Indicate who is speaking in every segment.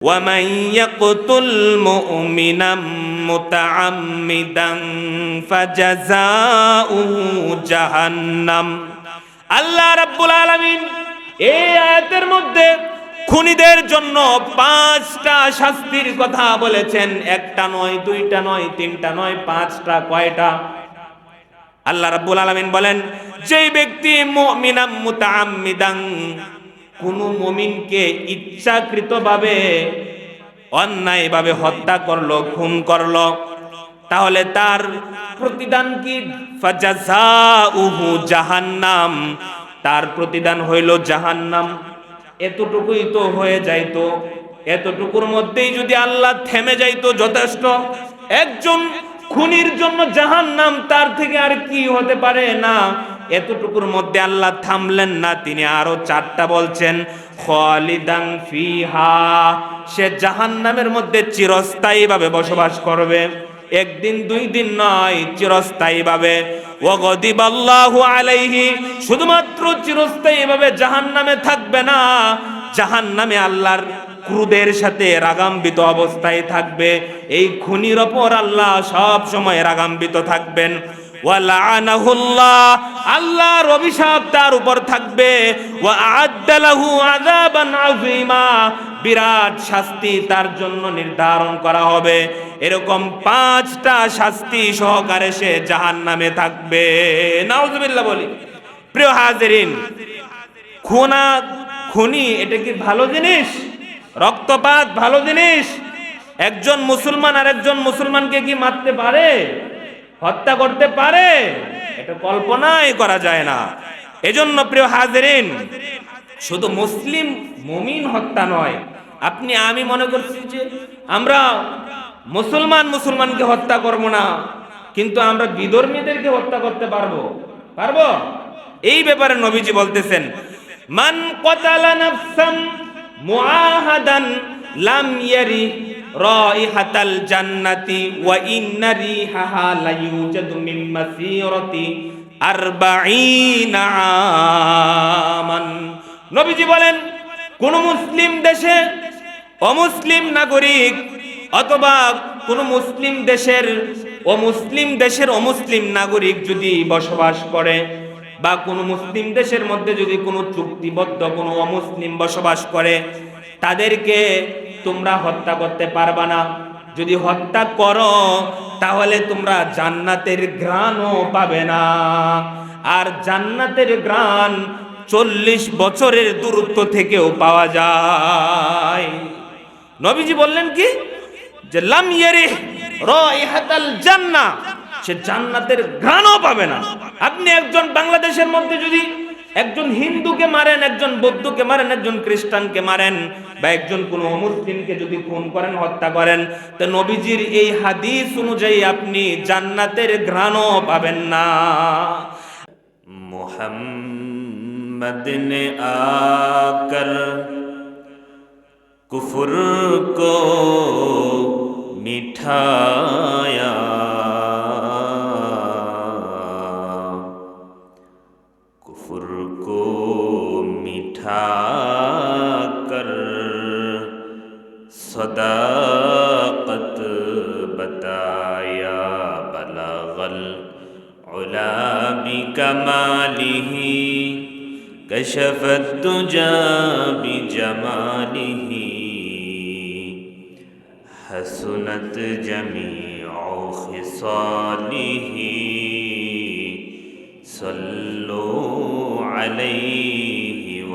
Speaker 1: ومن يقتل مؤمنا متعمدا فجزاؤه جهنم। আল্লাহ রাব্বুল আলামিন এই আয়াতের মধ্যে খুনিদের জন্য 5টা শাস্তির কথা বলেছেন। একটা নয়, দুইটা নয়, তিনটা নয়, 5টা। কয়টা? আল্লাহ রাব্বুল আলামিন বলেন, যেই ব্যক্তি মুমিনাম মুতাআম্মিদান, কোন মুমিনকে ইচ্ছাকৃতভাবে অন্যায়ভাবে হত্যা করলো, খুন করলো, তাহলে তার প্রতিদান কি? ফাজাযাউহু জাহান্নাম, তার প্রতিদান হইল জাহান্নাম। এতটুকুই তো হয়ে যাইতো, এতটুকুর মধ্যেই যদি আল্লাহ থেমে যাইতো যথেষ্ট। একজন খুনির জন্য জাহান্নাম, তার থেকে আর কি হতে পারে? না, এতটুকুর মধ্যে আল্লাহ থামলেন না, তিনি আরো 4টা বলছেন। খালিদান ফিহা, সে জাহান্নামের মধ্যে চিরস্থায়ীভাবে বসবাস করবে, একদিন 2 দিন নয়, চিরস্থায়ীভাবে। ওয়াগদিবাল্লাহু আলাইহি, শুধুমাত্র চিরস্থায়ীভাবে জাহান্নামে থাকবে না, জাহান্নামে আল্লাহর ক্রোধের সাথে রাগান্বিত অবস্থায় থাকবে। এই খুনির ওপর আল্লাহ সব সময় রাগান্বিত থাকবেন। ওয়ালাআনাহুল্লাহ, আল্লাহর অভিশাপ তার উপর থাকবে। ওয়া আ'আদ্দা লাহু আযাবান আযীমা, বিরাট শাস্তি তার জন্য নির্ধারণ করা হবে। এরকম 5টা শাস্তি সহকারে সে জাহান্নামে থাকবে। নাউযুবিল্লাহ বলি। প্রিয় হাজিরিন, খুনি এটা কি ভালো জিনিস? রক্তপাত ভালো জিনিস? একজন মুসলমান আর একজন মুসলমানকে কি মারতে পারে, হত্যা করতে পারে? এটা কল্পনাই করা যায় না। এজন্য প্রিয় হাজিরিন, শুধু মুসলিম মুমিন হত্যা নয়, আপনি আমি মনে করছি যে আমরা মুসলমানকে হত্যা করব না, কিন্তু আমরা বিধর্মীদেরকে হত্যা করতে পারবো? এই ব্যাপারে নবীজি বলতেছেন, মান ক্বাতালা নাফসান মুআহাদান লাম ইয়ারি রাইহাতাল জান্নাতি ওয়া ইন্না রিহাহা লা ইউজাদু মিন মাসিরাতি 40 আমান। নবীজি বলেন, কোন মুসলিম দেশে অমুসলিম নাগরিক, অথবা কোন মুসলিম দেশের অমুসলিম নাগরিক যদি বসবাস করে, বা কোন মুসলিম দেশের মধ্যে যদি কোনো চুক্তিবদ্ধ কোনো অমুসলিম বসবাস করে, তাদেরকে তোমরা হত্যা করতে পারবা না। যদি হত্যা করো তাহলে তোমরা জান্নাতের ঘ্রাণও পাবে না। আর জান্নাতের ঘ্রাণ 40 বছরের দূরত্ব থেকেও পাওয়া যায়। নবীজি বললেন কি, যে লাম ইয়ারিহ রাইহাতাল জান্নাহ, সে জান্নাতের ঘ্রাণও পাবে না। আপনি একজন বাংলাদেশের মধ্যে যদি একজন হিন্দুকে মারেন, একজন বৌদ্ধকে মারেন, একজন খ্রিস্টানকে মারেন, বা একজন কোন অমুসলিমকে যদি খুন করেন, হত্যা করেন, তো নবীজির এই হাদিস অনুযায়ী আপনি জান্নাতের ঘ্রাণও পাবেন না। মুহাম্মদ নে আকর কুফর কো মিঠায়া, कुफर को मीठा कर सदाकत बताया, बलगल उला बिकमालिही कशफत तुजा बिजमालिही हसनत जमीउ खिसालिही सल्लु अलैहि व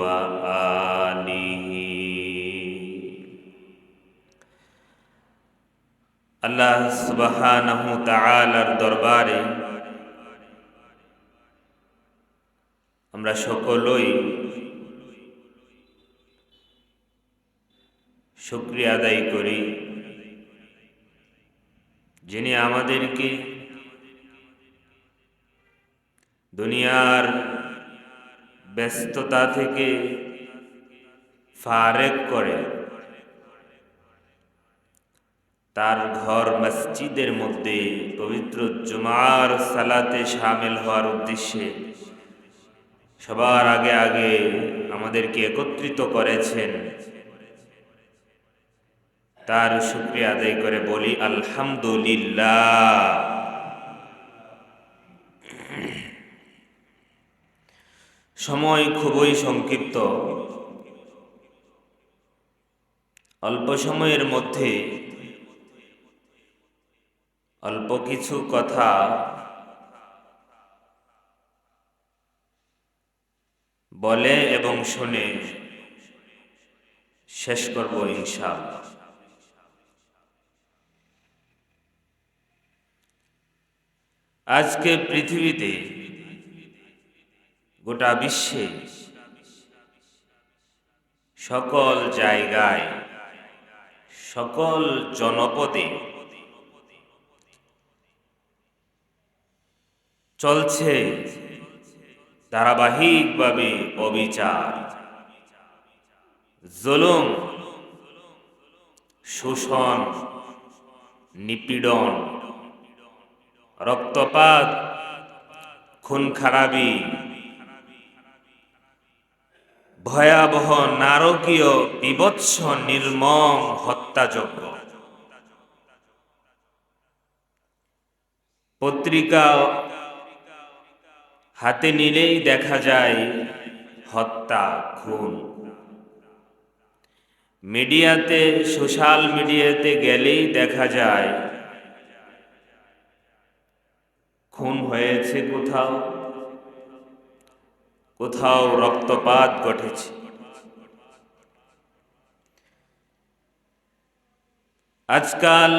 Speaker 1: आलिहि। আল্লাহ সুবহানাহু তাআলার দরবারে আমরা সকলেই শুকরিয়া আদায় করি, যিনি আমাদেরকে দুনিয়ার ব্যস্ততা থেকে ফারেক করে তার ঘর মসজিদের মধ্যে পবিত্র জুমার সালাতে শামিল হওয়ার উদ্দেশ্যে সবার আগে আমাদেরকে একত্রিত করেছেন। তার শুকরিয়া আদায় করে বলি আলহামদুলিল্লাহ। সময় খুবই সংক্ষিপ্ত, অল্প সময়ের মধ্যে অল্প কিছু কথা বলে এবং শুনে শেষ করব ইনশাআল্লাহ। আজকে পৃথিবীতে, গোটা বিশ্বে, সকল জায়গায়, সকল জনপদে চলছে ধারাবাহিকভাবে অবিচার, জুলুম, শোষণ, নিপীড়ন, রক্তপাত, খুন-খারাবি, ভয়াবহ নারকীয় বীভৎস নির্মম হত্যাযজ্ঞ। পত্রিকা হাতে নিলেই দেখা যায় হত্যা, খুন। মিডিয়াতে, সোশ্যাল মিডিয়াতে গেলেই দেখা যায় খুন হয়েছে, কোথাও কোথাও রক্তপাত ঘটেছে। আজকাল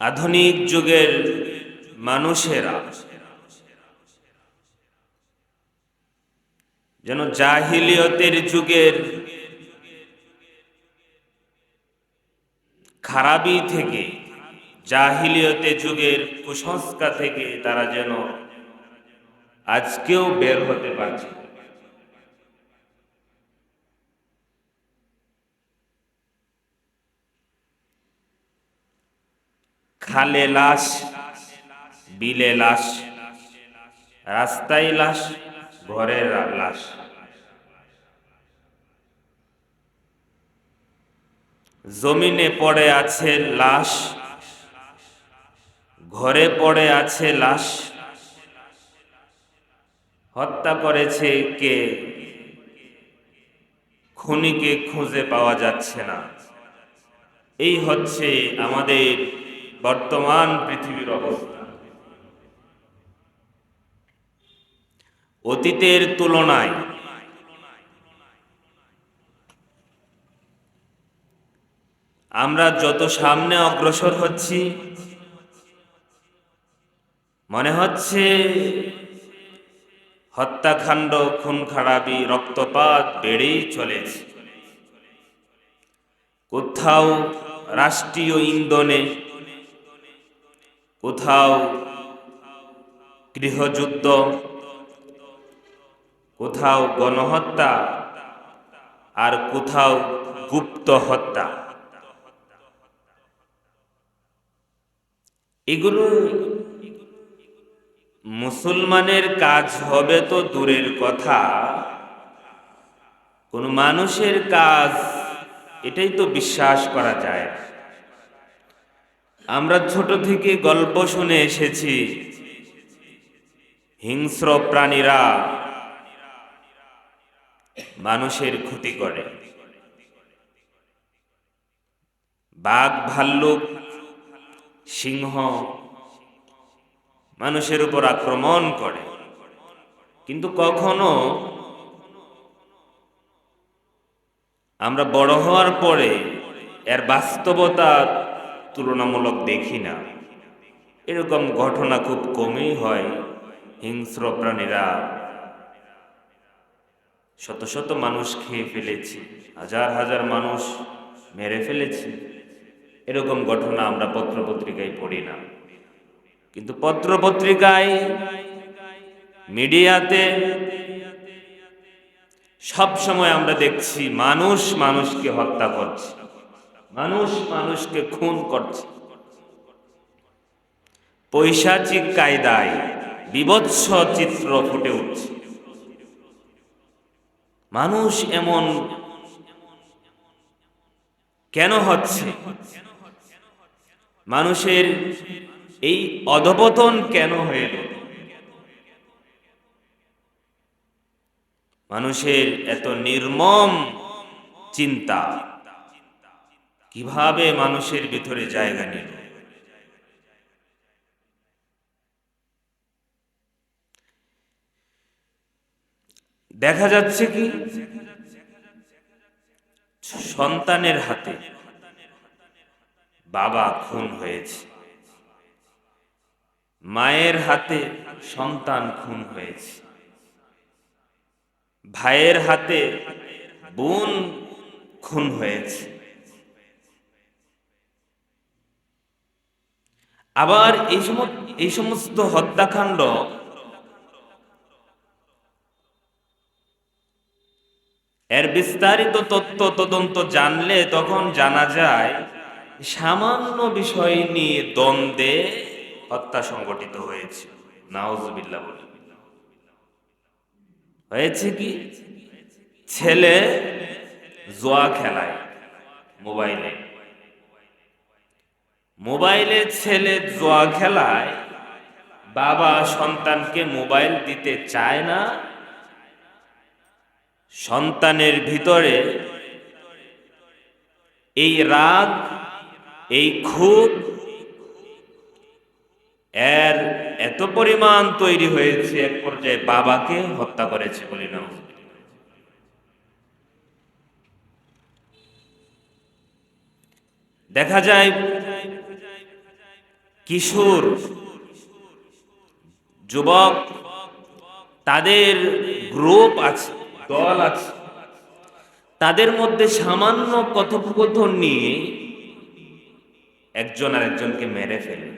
Speaker 1: আধুনিক যুগের মানুষেরা যেন জাহিলিয়তের যুগের খারাপি থেকে, জাহিলিয়তের যুগের কুসংস্কার থেকে তারা যেন আজকেও বের হতে পারছে। খালে লাশ, বিলে লাশ, রাস্তায় লাশ, ঘরের লাশ। জমিনে পড়ে আছে লাশ, ঘরে পড়ে আছে লাশ। হত্যা করেছে কে, খুনিকে খুঁজে পাওয়া যাচ্ছে না। এই হচ্ছে আমাদের বর্তমান পৃথিবীর অবস্থা। অতীতের তুলনায় আমরা যত সামনে অগ্রসর হচ্ছি, মনে হচ্ছে হত্যাকাণ্ড, খুন-খারাবি, রক্তপাত বেড়েই চলেছে। কোথাও রাষ্ট্রীয় ইন্ধনে, কোথাও গৃহযুদ্ধ, কোথাও গণহত্যা, আর কোথাও গুপ্ত হত্যা। এগুলো মুসলমানের কাজ হবে তো দূরের কথা, কোন মানুষের কাজ এটাই তো বিশ্বাস করা যায়। আমরা ছোট থেকে গল্প শুনে এসেছি, হিংস্র প্রাণীরা মানুষের ক্ষতি করে। বাঘ, ভাল্লুক, সিংহ মানুষের উপর আক্রমণ করে, কিন্তু কখনো আমরা বড় হওয়ার পরে এর বাস্তবতা তুলনামূলক দেখি না। এরকম ঘটনা খুব কমই হয়। হিংস্র প্রাণীরা শত শত মানুষ খেয়ে ফেলেছে, হাজার হাজার মানুষ মেরে ফেলেছে। এরকম ঘটনা আমরা পত্রপত্রিকায় পড়ি না, কিন্তু পত্রপত্রিকায়, মিডিয়াতে সব সময় আমরা দেখছি মানুষ মানুষকে হত্যা করছে, মানুষ মানুষকে খুন করছে। পৈশাচিক কায়দায় বিভৎস চিত্র ফুটে উঠছে। মানুষ এমন কেন হচ্ছে? মানুষের এই অধপতন কেন হইল? মানুষের এত নির্মম চিন্তা কিভাবে মানুষের ভিতরে জায়গা নিল? দেখা যাচ্ছে কি সন্তানের হাতে বাবা খুন হয়েছে, মায়ের হাতে সন্তান খুন হয়েছে, ভাইয়ের হাতে বোন খুন হয়েছে। আবার এই সমস্ত হত্যাকাণ্ড এর বিস্তারিত তথ্য তদন্ত জানলে তখন জানা যায় সামান্য বিষয় নিয়ে দ্বন্দ্বে হত্যা সংঘটিত হয়েছে। নাউজুবিল্লাহ বলি। হয়েছে কি? ছেলে জুয়া খেলায় মোবাইলে ছেলে জুয়া খেলায় বাবা সন্তানকে মোবাইল দিতে চায় না। সন্তানের ভিতরে এই রাগ, এই ক্ষোভ এর এত পরিমাণ তৈরি হয়েছে, এক পর্যায়ে বাবাকে হত্যা করেছে বলি না। দেখা যায় কিশোর যুবক, তাদের গ্রুপ আছে, দল আছে, তাদের মধ্যে সামান্য কথোপকথন নিয়ে একজন আরেকজনকে মেরে ফেলে।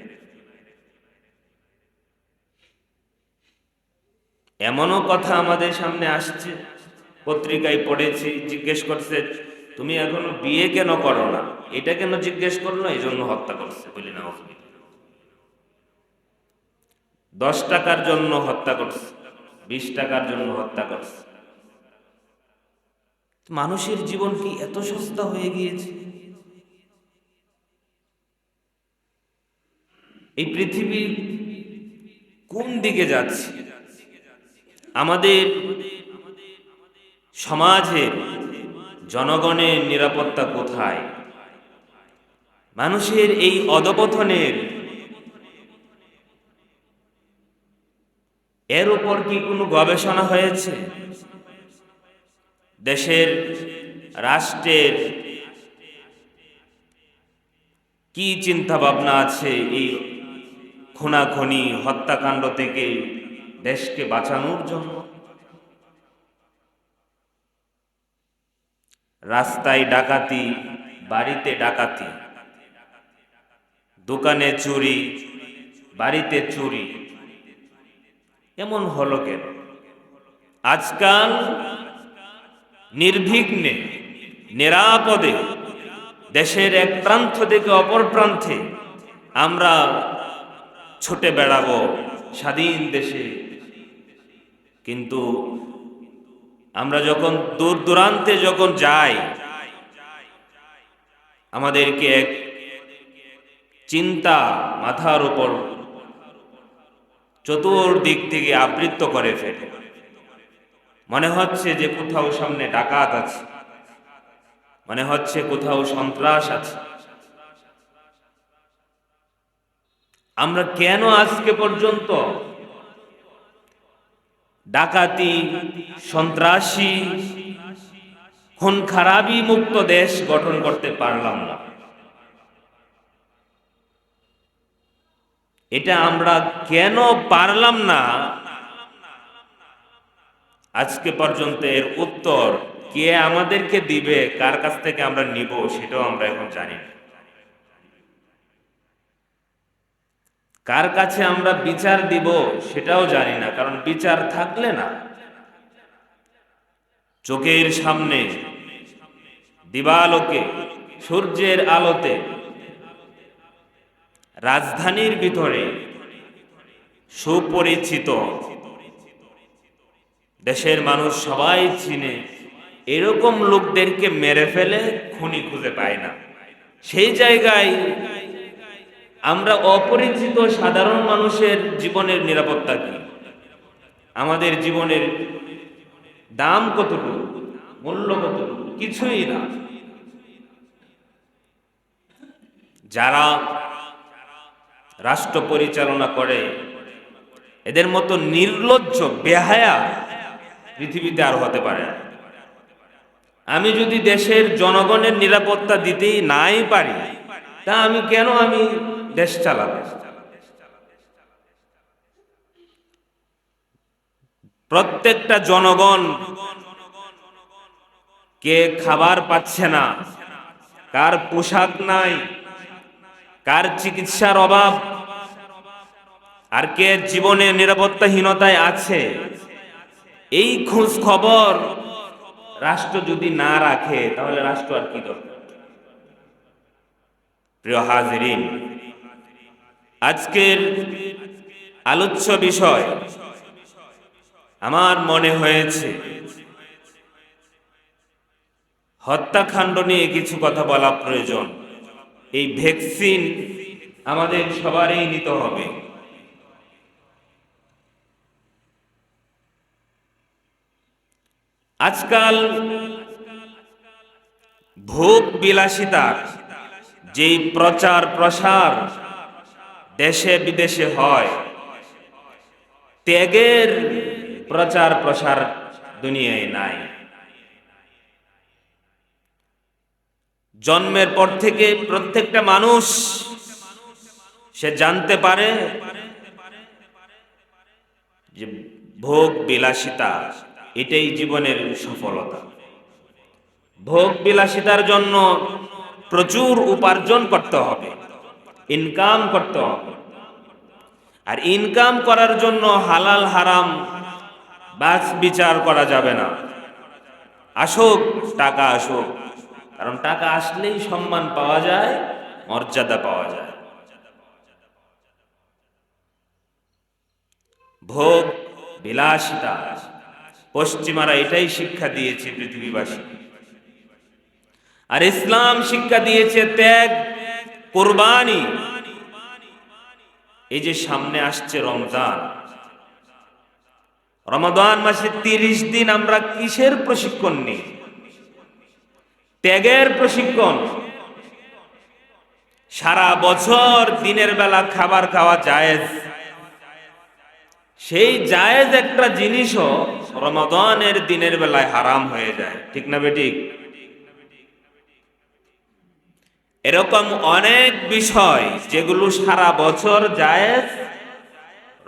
Speaker 1: এমনও কথা আমাদের সামনে আসছে, পত্রিকায় পড়েছি, জিজ্ঞেস করছে তুমি এখনো বিয়ে কেন করো না, এটা কেন জিজ্ঞেস করলো, এই জন্য হত্যা করছে বলি না। 10 টাকার জন্য হত্যা করছে, 20 টাকার জন্য হত্যা করছে। মানুষের জীবন কি এত সস্তা হয়ে গিয়েছে? এই পৃথিবী কোন দিকে যাচ্ছে? আমাদের সমাজের জনগণের নিরাপত্তা কোথায়? মানুষের এই অধপতনের এর উপর কি কোনো গবেষণা হয়েছে? দেশের, রাষ্ট্রের কি চিন্তা ভাবনা আছে এই খুনাখুনি হত্যাকাণ্ড থেকে দেশকে বাঁচানোর জন্য? রাস্তায় ডাকাতি, বাড়িতে ডাকাতি, দোকানে চুরি, বাড়িতে চুরি, এমন হলো কেন? আজকাল নির্বিঘ্নে নিরাপদে দেশের এক প্রান্ত থেকে অপর প্রান্তে আমরা ছুটে বেড়াবো স্বাধীন দেশে, কিন্তু আমরা যখন দূর দূরান্তে যখন যাই, আমাদেরকে এক চিন্তা মাথার উপর চতুর্দিক থেকে আবৃত করে ফেলে। মনে হচ্ছে যে কোথাও সামনে ডাকাত আছে, মনে হচ্ছে কোথাও সন্ত্রাস আছে। আমরা কেন আজকে পর্যন্ত ডাকাতি, সন্ত্রাসী, খুন খারাপি মুক্ত দেশ গঠন করতে পারলাম না? এটা আমরা কেন পারলাম না, আজকে পর্যন্ত এর উত্তর কে আমাদেরকে দিবে, কার কাছ থেকে আমরা নিব, সেটাও আমরা এখন জানি না। কার কাছে আমরা বিচার দিব সেটাও জানি না, কারণ বিচার থাকলে না, চোখের সামনে দিবালোকে সূর্যের আলোতে রাজধানীর ভিতরে সুপরিচিত, দেশের মানুষ সবাই চিনে এরকম লোকদেরকে মেরে ফেলে খুনি খুঁজে পায় না। সেই জায়গায় আমরা অপরিচিত সাধারণ মানুষের জীবনের নিরাপত্তা কি? আমাদের জীবনের দাম কতটুকু, মূল্য কতটুকু? কিছুই না। যারা রাষ্ট্র পরিচালনা করে এদের মতো নির্লজ্জ বেহায়া পৃথিবীতে আর হতে পারে না। আমি যদি দেশের জনগণের নিরাপত্তা দিতেই নাই পারি, তা আমি দেশ চালাবো? প্রত্যেকটা জনগণ কে খাবার পাচ্ছে না, কার পোশাক নাই, কার চিকিৎসার অভাব, আর কে জীবনের নিরাপত্তাহীনতায় আছে, এই খোঁজ খবর রাষ্ট্র যদি না রাখে তাহলে রাষ্ট্র আর কি দরকার? প্রিয় হাজিরিন, আজকের আলোচ্য বিষয় আমার মনে হয়েছে হত্যাকাণ্ড নিয়ে কিছু কথা বলা প্রয়োজন। এই ভ্যাকসিন আমাদের সবারই নিতে হবে। আজকাল ভোগ বিলাসিতার যেই প্রচার প্রসার দেশে বিদেশে হয়, ত্যাগের প্রচার প্রসার দুনিয়ায় নাই। জন্মের পর থেকে প্রত্যেকটা মানুষ সে জানতে পারে যে ভোগ বিলাসিতা এটাই জীবনের সফলতা। ভোগ বিলাসিতার জন্য প্রচুর উপার্জন করতে হবে, ইনকাম করতে হবে। আর ইনকাম করার জন্য হালাল হারাম বাছ বিচার করা যাবে না। আসুক টাকা আসুক, কারণ টাকা আসলেই সম্মান পাওয়া যায়, মর্যাদা পাওয়া যায়। ভোগ বিলাসিতা পশ্চিমারা এটাই শিক্ষা দিয়েছে পৃথিবীবাসী। আর ইসলাম শিক্ষা দিয়েছে ত্যাগ, কুরবানি। এই যে সামনে আসছে রমজান, রমাদান মাসে 30 দিন আমরা কিসের প্রশিক্ষণ নিই? ত্যাগের প্রশিক্ষণ। সারা বছর দিনের বেলা খাবার খাওয়া জায়েজ, সেই জায়েজ একটা জিনিসও রমাদানের দিনের বেলায় হারাম হয়ে যায়, ঠিক না বেঠিক? এরকম অনেক বিষয় যেগুলো সারা বছর জায়েজ,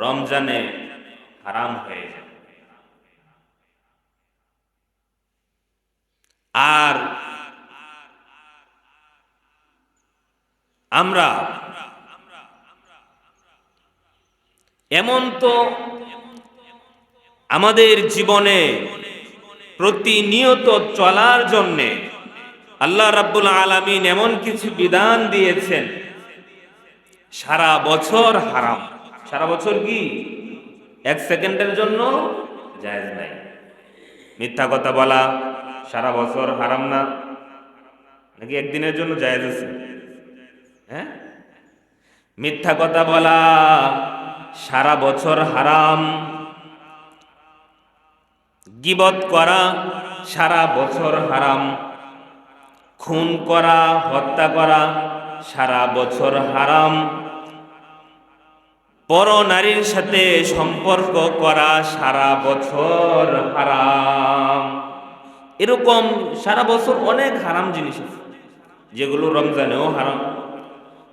Speaker 1: রমজানে হারাম হয়ে যায়। আর আমরা এমন তো আমাদের জীবনে প্রতিনিয়ত চলার জন্যে আল্লাহ রাব্বুল আলামিন এমন কিছু বিধান দিয়েছেন, সারা বছর হারাম। সারা বছর কি এক সেকেন্ডের জন্য জায়েজ নাই। মিথ্যা কথা বলা সারা বছর হারাম না, নাকি একদিনের জন্য জায়েজ আছে? হ্যাঁ, মিথ্যা কথা বলা সারা বছর হারাম। গীবত করা সারা বছর হারাম। খুন করা, হত্যা করা সারা বছর হারাম। পর নারীর সাথে সম্পর্ক করা সারা বছর হারাম। এরকম সারা বছর অনেক হারাম জিনিস আছে যেগুলো রমজানেও হারাম।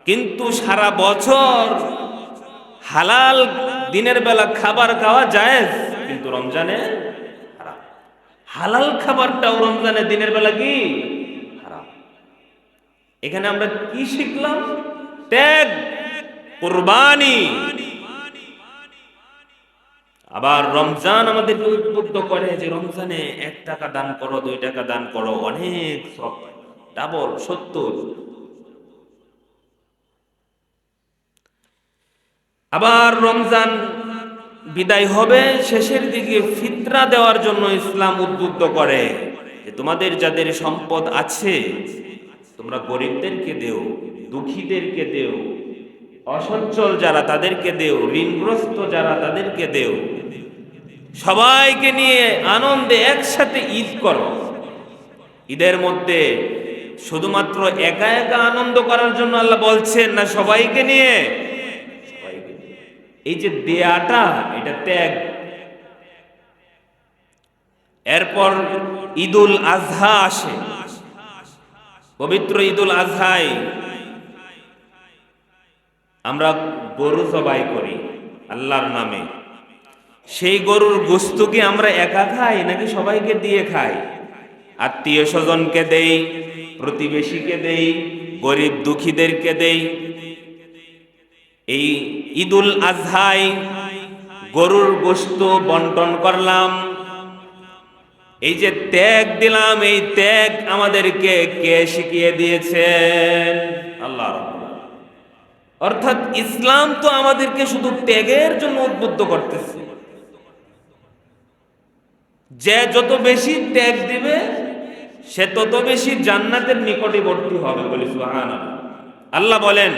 Speaker 1: কিন্তু সারা বছর হালাল দিনের বেলা খাবার খাওয়া জায়েজ, কিন্তু রমজানে হারাম। হালাল খাবারটাও রমজানে দিনের বেলা কি হারাম। এখানে আমরা কি শিখলাম? ত্যাগ, কুরবানি। আবার রমজান আমাদেরকে উদ্বুদ্ধ করে যে রমজানে 1 টাকা দান করো, 2 টাকা দান করো, অনেক সব ডাবল 70। আবার রমজান বিদায় হবে, শেষের দিকে ফিতরা দেওয়ার জন্য ইসলাম উদ্বুদ্ধ করে যে তোমাদের যাদের সম্পদ আছে তোমরা গরিবদেরকে দেও, দুঃখীদেরকে দেও, অসচ্ছল যারা তাদেরকে দেও, ঋণগ্রস্ত যারা তাদেরকে দেও, সবাইকে নিয়ে আনন্দে একসাথে ঈদ করো। ঈদের মধ্যে শুধুমাত্র একা একা আনন্দ করার জন্য আল্লাহ বলছেন না, সবাইকে নিয়ে। এই যে দেয়াটা, এটা ত্যাগ। এরপর ঈদুল আজহা আসে, পবিত্র ঈদুল আজহায় আমরা গরু জবাই করি আল্লাহর নামে। সেই গরুর গোশত কি আমরা একা খাই নাকি সবাইকে দিয়ে খাই? আত্মীয় স্বজনকে দেই, প্রতিবেশীকে দেই, গরিব দুঃখীদেরকে দেই। এই ঈদুল আজহায় গরুর গোশত বন্টন করলাম। এই যে ত্যাগ দিলাম, এই ত্যাগ আমাদেরকে কে শিখিয়ে দিয়েছেন? আল্লাহ। অর্থাৎ ইসলাম তো আমাদেরকে শুধু ত্যাগের জন্য উদ্বুদ্ধ করতেছে। যে যত বেশি ত্যাগ দিবে সে তত বেশি জান্নাতের নিকটবর্তী হবে বলে সুবহানাল্লাহ। আল্লাহ বলেন,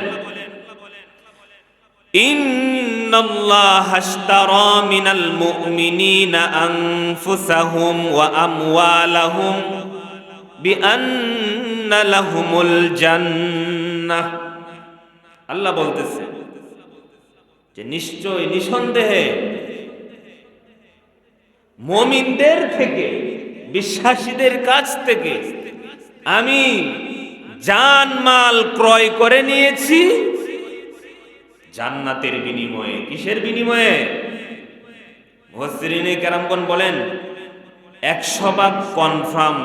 Speaker 1: ইন্নাল্লাহা আশতারা মিনাল মুমিনিনা আনফুসাহুম ওয়া আমওয়ালাহুম বিআন্না লাহুমুল জান্নাহ। আল্লাহ বলতেছে যে নিশ্চয়, নিঃসন্দেহে মুমিনদের থেকে, বিশ্বাসীদের কাছ থেকে আমি জানমাল ক্রয় করে নিয়েছি জান্নাতের বিনিময়ে। কিসের বিনিময়ে? মুফাসসিরিনে কেরামগণ বলেন 100% কনফার্ম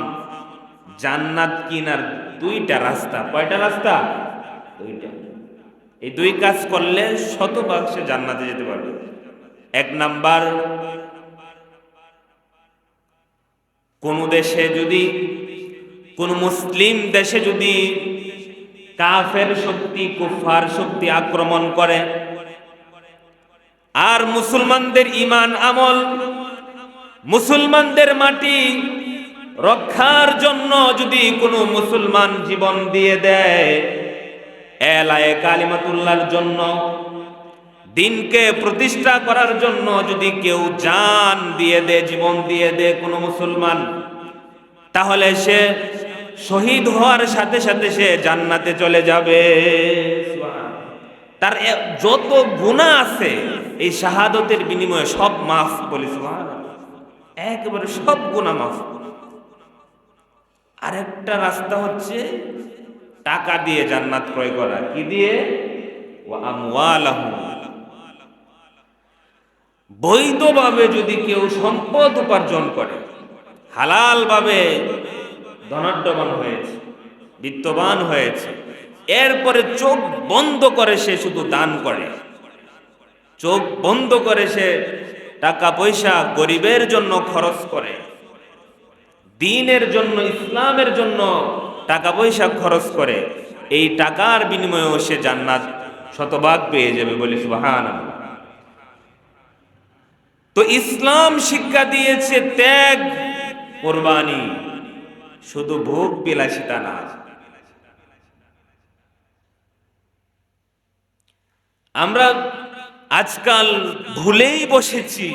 Speaker 1: জান্নাত কিনার দুইটা রাস্তা। কয়টা রাস্তা? দুইটা। এই দুই কাজ করলে 100% সে জান্নাতে যেতে পারবে। এক নাম্বার, কোন দেশে যদি, কোন মুসলিম দেশে যদি কাফের শক্তি, কুফার শক্তি আক্রমণ করে আর মুসলমানদের ঈমান আমল, মুসলমানদের মাটি রক্ষার জন্য যদি কোনো মুসলমান জীবন দিয়ে দেয়, এলায়ে কালিমাতুল্লাহর জন্য, দিনকে প্রতিষ্ঠা করার জন্য যদি কেউ জান দিয়ে দেয়, জীবন দিয়ে দেয় কোনো মুসলমান, তাহলে সে শহীদ হওয়ার সাথে সাথে সে জান্নাতে চলে যাবে। তার যত গুনাহ আছে এই শাহাদতের বিনিময়ে সব মাফ। বলি সুবহানাল্লাহ, একেবারে সব গুনাহ মাফ। আরেকটা রাস্তা হচ্ছে টাকা দিয়ে জান্নাত ক্রয় করা। কি দিয়ে? ওয়া আমওয়ালাহুম। বৈধভাবে যদি কেউ সম্পদ উপার্জন করে, হালাল ভাবে ধনাঢ্যবান হয়েছে, বিত্তবান হয়েছে, এরপরে চোখ বন্ধ করে সে শুধু দান করে, চোখ বন্ধ করে সে টাকা পয়সা গরিবের জন্য খরচ করে, দ্বীনের জন্য, ইসলামের জন্য টাকা পয়সা খরচ করে, এই টাকার বিনিময়েও সে জান্নাত শতভাগ পেয়ে যাবে বলে সুবহানাল্লাহ। তো ইসলাম শিক্ষা দিয়েছে ত্যাগ, কুরবানি, শুধু ভোগ বিলাসিতা না। আমরা আজকাল ভুলেই বসেছি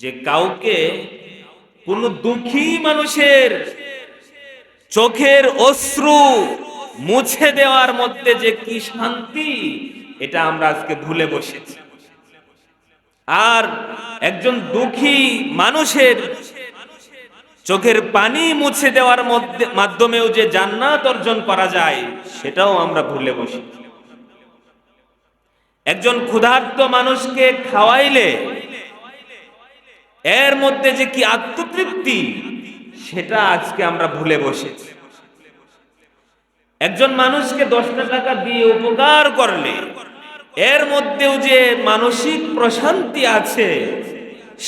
Speaker 1: যে কাউকে, কোন দুঃখী মানুষের চোখের অশ্রু মুছে দেওয়ার মধ্যে যে কি শান্তি, এটা আমরা আজকে ভুলে বসেছি। আর একজন দুঃখী মানুষের চোখের পানি মুছে দেওয়ার মাধ্যমেও যে জান্নাত অর্জন করা যায়, সেটাও আমরা ভুলে বসি। একজন ক্ষুধার্ত মানুষকে খাওয়াইলে এর মধ্যে যে কি আত্মতৃপ্তি, সেটা আজকে আমরা ভুলে বসেছি। একজন মানুষকে 10টা টাকা দিয়ে উপকার করলে এর মধ্যেও যে মানসিক প্রশান্তি আছে,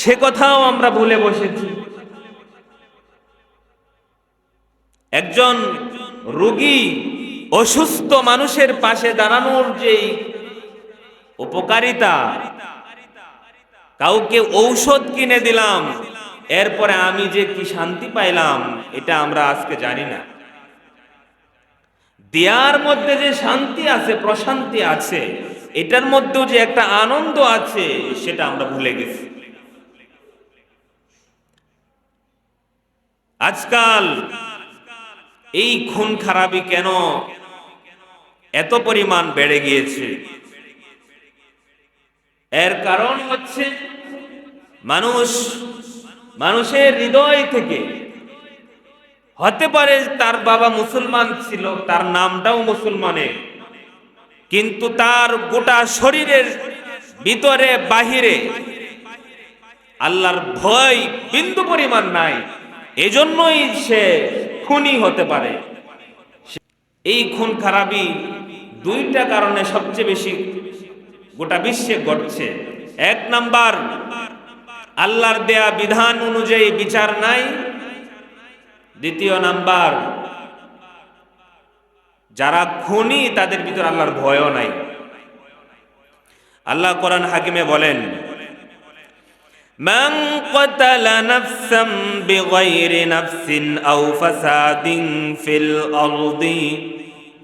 Speaker 1: সে কথাও আমরা ভুলে বসেছি। একজন রোগী, অসুস্থ মানুষের পাশে দাঁড়ানোর যে উপকারিতা, কাউকে ঔষধ কিনে দিলাম, এরপরে আমি যে কি শান্তি পাইলাম এটা আমরা আজকে জানি না। দেয়ার মধ্যে যে শান্তি আছে, প্রশান্তি আছে, এটার মধ্যেও যে একটা আনন্দ আছে সেটা আমরা ভুলে গেছি। আজকাল এই খুন খারাপি কেন এত পরিমাণ বেড়ে গিয়েছে? এর কারণ হচ্ছে মানুষের হৃদয় থেকে, হতে পারে তার বাবা মুসলমান ছিল, তার নামটাও মুসলমানের, কিন্তু তার গোটা শরীরের ভিতরে বাহিরে আল্লাহর ভয় বিন্দু পরিমাণ নাই, এজন্যই সে খুনি হতে পারে। এই খুন খারাপি দুইটা কারণে সবচেয়ে বেশি গোটা বিশ্বে ঘটছে। এক নাম্বার, আল্লাহর দেয়া বিধান অনুযায়ী বিচার নাই। দ্বিতীয় নাম্বার, যারা খুনি তাদের ভিতর আল্লাহর ভয়ও নাই। আল্লাহ কোরআন হাকিমে বলেন, মান ক্বাতালা নাফসান বিগাইরি নাফসিন আও ফাসাদিন ফিল আরদি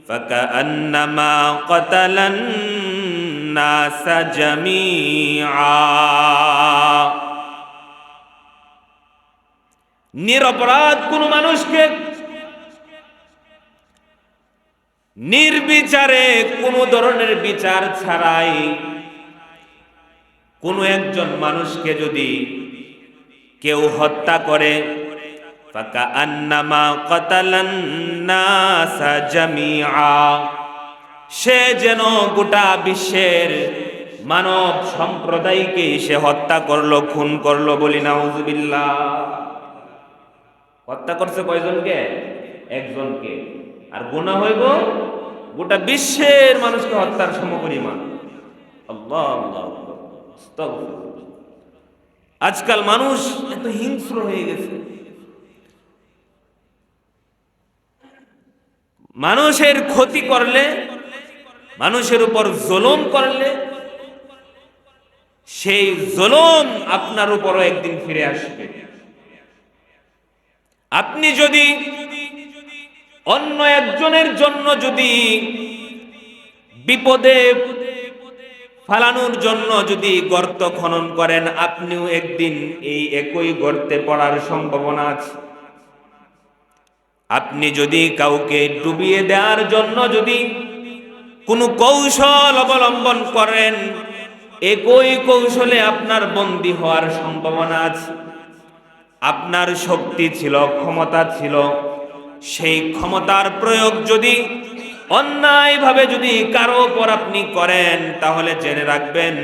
Speaker 1: ফাকান্নামা ক্বাতালান নাসা জামিআ। নিরপরাধ কোন মানুষকে নির্বিচারে, কোন ধরনের বিচার ছাড়াই কোন একজন মানুষকে যদি কেউ হত্যা করে, ফাকান্নামা ক্বাতালান নাসা জামিআ, সে যেন গোটা বিশ্বের মানব সম্প্রদায়কে সে হত্যা করলো, খুন করলো। বলি নাউজুবিল্লাহ। হত্যা করছে কয়জনকে? একজনকে। আর গুনাহ হইব গোটা বিশ্বের মানুষকে হত্যার সমপরিমাণ। আল্লাহ আল্লাহ। আজকাল মানুষ এত হিংস্র হয়ে গেছে, মানুষের ক্ষতি করলে, মানুষের উপর জুলুম করলে, সেই জুলুম আপনার উপরও একদিন ফিরে আসবে। আপনি যদি অন্য একজনের জন্য যদি বিপদে ফালানোর জন্য যদি গর্ত খনন করেন, আপনিও একদিন এই একই গর্তে পড়ার সম্ভাবনা আছে। আপনি যদি কাউকে ডুবিয়ে দেওয়ার জন্য যদি কোনো কৌশল অবলম্বন করেন, একই কৌশলে আপনার বন্দী হওয়ার সম্ভাবনা আছে। আপনার শক্তি ছিল, ক্ষমতা ছিল, সেই ক্ষমতার প্রয়োগ যদি অন্যায়ভাবে যদি কারো উপর আপনি করেন, তাহলে জেনে রাখবেন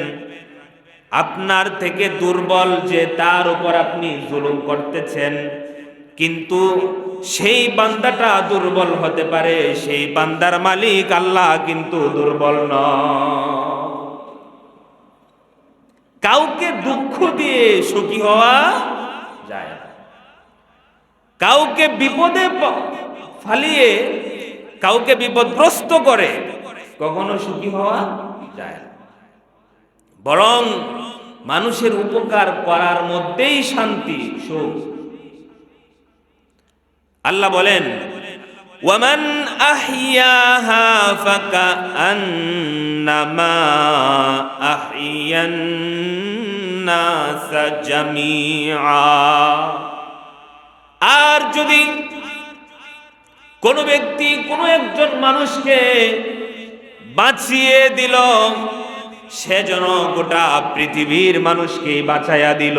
Speaker 1: আপনার থেকে দুর্বল যে তার উপর আপনি জুলুম করতেছেন, কিন্তু সেই বান্দাটা দুর্বল হতে পারে, সেই বান্দার মালিক আল্লাহ কিন্তু দুর্বল নয়। কাউকে দুঃখ দিয়ে সুখী হওয়া যায় না, কাউকে বিপদে ফালিয়ে, কাউকে বিপদগ্রস্ত করে কখনো সুখী হওয়া যায় না। বরং মানুষের উপকার করার মধ্যেই শান্তি, সুখ। আল্লাহ বলেন, ওয়ামান আহইয়াহা ফাকান্নামা আহইয়ান নাসা জামিআ। আর যদি কোন ব্যক্তি কোন একজন মানুষকে বাঁচিয়ে দিল, সে যেন গোটা পৃথিবীর মানুষকে বাঁচাইয়া দিল।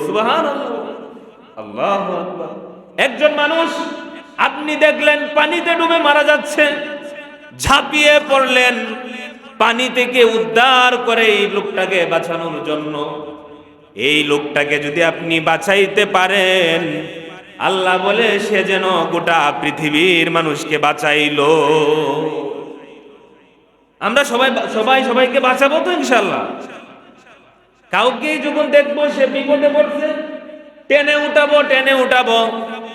Speaker 1: সুবহানাল্লাহ, আল্লাহু আকবার। একজন মানুষ আপনি দেখলেন পানিতে ডুবে মারা যাচ্ছে, ঝাঁপিয়ে পড়লেন পানি থেকে উদ্ধার করে এই লোকটাকে বাঁচানোর জন্য। এই লোকটাকে যদি আপনি বাঁচাইতে পারেন, আল্লাহ বলে সে যেন গোটা পৃথিবীর মানুষকে বাঁচাইলো। আমরা সবাইকে বাঁচাবো তো ইনশাআল্লাহ। কাউকে যখন দেখবো সে বিপদে পড়ছে, টেনে উঠাবো।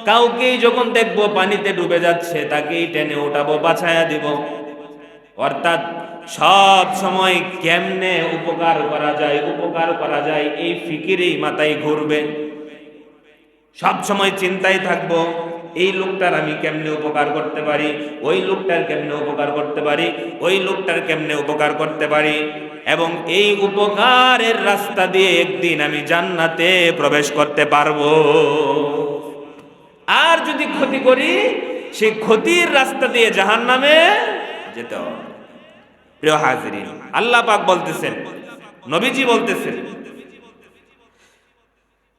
Speaker 1: কাউকে যখন দেখবো পানিতে ডুবে যাচ্ছে, তাকেই টেনে উঠাবো, বাঁচায়া দিব। অর্থাৎ সব সময় কেমনে উপকার করা যায় এই ফিকিরেই মাথায় ঘুরবে। সব সময় চিন্তায় থাকবো এই লোকটার আমি কেমনে উপকার করতে পারি, ওই লোকটার কেমনে উপকার করতে পারি, ওই লোকটার কেমনে উপকার করতে পারি, এবং এই উপকারের রাস্তা দিয়ে একদিন আমি জান্নাতে প্রবেশ করতে পারবো। আর যদি ক্ষতি করি, সেই ক্ষতির রাস্তা দিয়ে জাহান্নামে যেতে হবে। প্রিয় হাজিরিন, আল্লাহ পাক বলতেছেন, নবীজি বলতেছেন,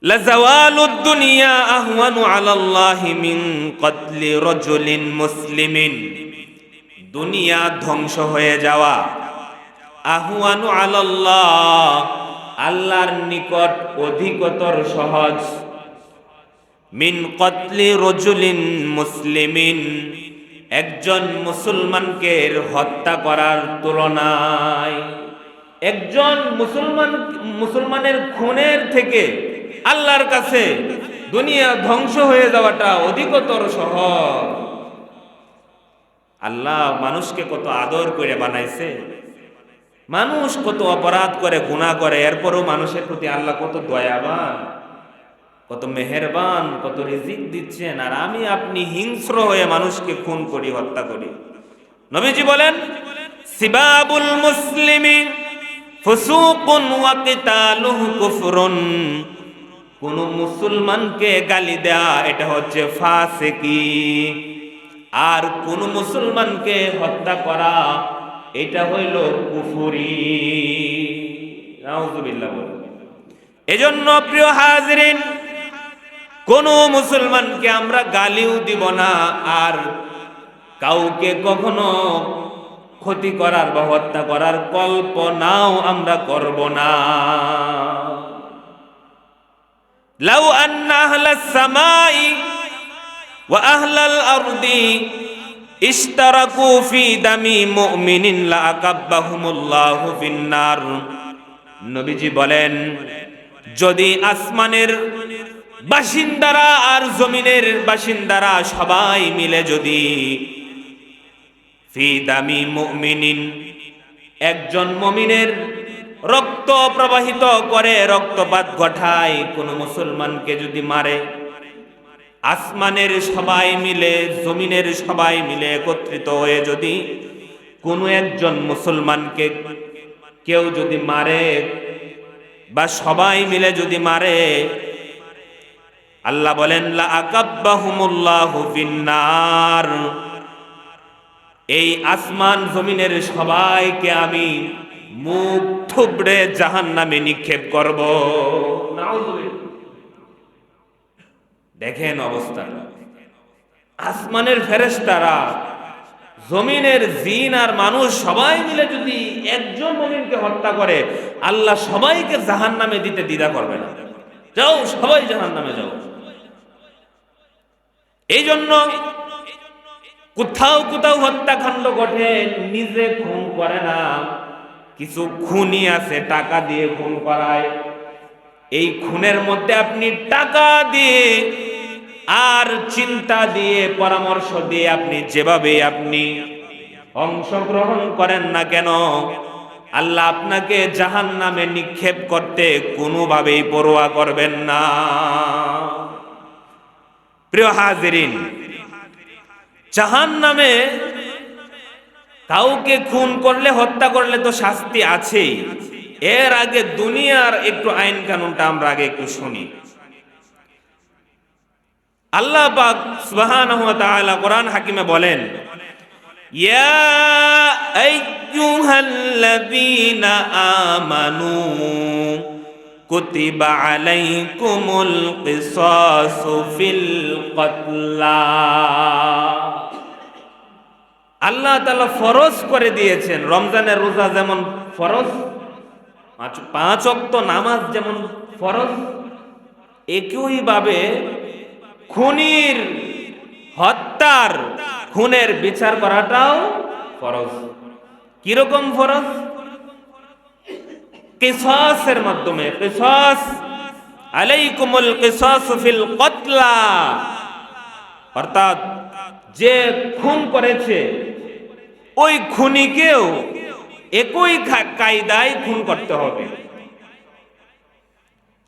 Speaker 1: লাযাওয়ালুদ দুনিয়া আহওয়ানু আলাল্লাহি মিন কতলি রাজুলিন মুসলিমিন। দুনিয়া ধ্বংস হয়ে যাওয়া আহওয়ানু আলাল্লাহ, আল্লাহর নিকট অধিকতর সহজ, মিন কতলি রাজুলিন মুসলিমিন, একজন মুসলমানকে হত্যা করার তুলনায়। একজন মুসলমানের খুনের থেকে আল্লাহর কাছে দুনিয়া ধ্বংস হয়ে যাওয়াটা অধিকতর সহজ। আল্লাহ মানুষকে কত আদর করে বানাইছে, মানুষ কত অপরাধ করে, গুনাহ করে, এরপরও মানুষের প্রতি আল্লাহ কত দয়াবান, কত মেহেরবান, কত রিজিক দিচ্ছেন। আর আমি আপনি হিংস্র হয়ে মানুষকে খুন করি, হত্যা করি। নবীজি বলেন, সিবাবুল মুসলিমি ফুসুকুন ওয়া কিতালুহু কুফরুন। কোন মুসলমানকে গালি দেয়া এটা হচ্ছে ফাসিকি, আর কোন মুসলমানকে হত্যা করা এটা হইল কুফরি। নাউযুবিল্লাহ। এজন্য প্রিয় হাজিরিন, কোন মুসলমানকে আমরা গালিও দিব না, আর কাউকে কখনো ক্ষতি করার বা হত্যা করার কল্পনাও আমরা করব না। লাউ আন্না আহলাস সামাই ওয়া আহলাল আরদি ইশতারাকু ফি দামি মুমিনিন লাআকাব্বাহুমুল্লাহু ফিন্নার। নবীজি বলেন, যদি আসমানের বাসিন্দারা আর জমিনের বাসিন্দারা সবাই মিলে যদি ফি দামি মুমিনিন, একজন মুমিনের রক্ত প্রবাহিত করে, রক্তপাত ঘটায়, কোন মুসলমানকে যদি মারে, আসমানের সবাই মিলে, জমিনের সবাই মিলে একত্রিত হয়ে যদি কোন একজন মুসলমানকে কেউ যদি মারে, বা সবাই মিলে যদি মারে, আল্লাহ বলেন লাআকাব্বাহুমুল্লাহু ফিন্নার, এই আসমান জমিনের সবাইকে আমি মুখ থুবড়ে জাহান্নামে নিক্ষেপ করব। নাউযুবিল্লাহ। দেখেন অবস্থা, আসমানের ফেরেশতারা, জমিনের জিন আর মানুষ সবাই মিলে যদি একজন মুমিনকে হত্যা করে, আল্লাহ সবাইকে জাহান্নামে দিতে দ্বিধা করবে না। যাও, সবাই জাহান্নামে যাও। এই জন্য কোথাও কোথাও হত্যাকাণ্ড ঘটে, নিজে খুন করে না, কিছু খুনি আছে টাকা দিয়ে খুন করায়। এই খুনের মধ্যে আপনি টাকা দিয়ে আর চিন্তা দিয়ে, পরামর্শ দিয়ে, আপনি যেভাবে আপনি অংশগ্রহণ করেন না কেন, আল্লাহ আপনাকে জাহান্নামে নিক্ষেপ করতে কোনোভাবেই পরোয়া করবেন না। প্রিয় হাজিরিন, জাহান্নামে কাউকে খুন করলে, হত্যা করলে তো শাস্তি আছেই। এর আগে দুনিয়ার একটু আইন কানুনটা আমরা আগে একটু শুনি। আল্লাহ পাক সুবহানাহু ওয়া তাআলা কোরআন হাকিমে বলেন, ইয়া আইয়ুহাল্লাযীনা আমানু কুতিবা আলাইকুমুল কিসাসু ফিল কতলা। আল্লাহ তাআলা ফরজ করে দিয়েছেন, রমজানের রোজা যেমন ফরজ, 5 ওয়াক্ত নামাজ যেমন ফরজ, একইভাবে খুনির, হত্যার, খুনের বিচার করাটাও ফরজ। কিরকম ফরজ? কিসাসের মাধ্যমে। কিসাস, আলাইকুমুল কিসাসু ফিল কতলা, অর্থাৎ যে খুন করেছে ওই খুনিকেও একই কায়দায় খুন করতে হবে।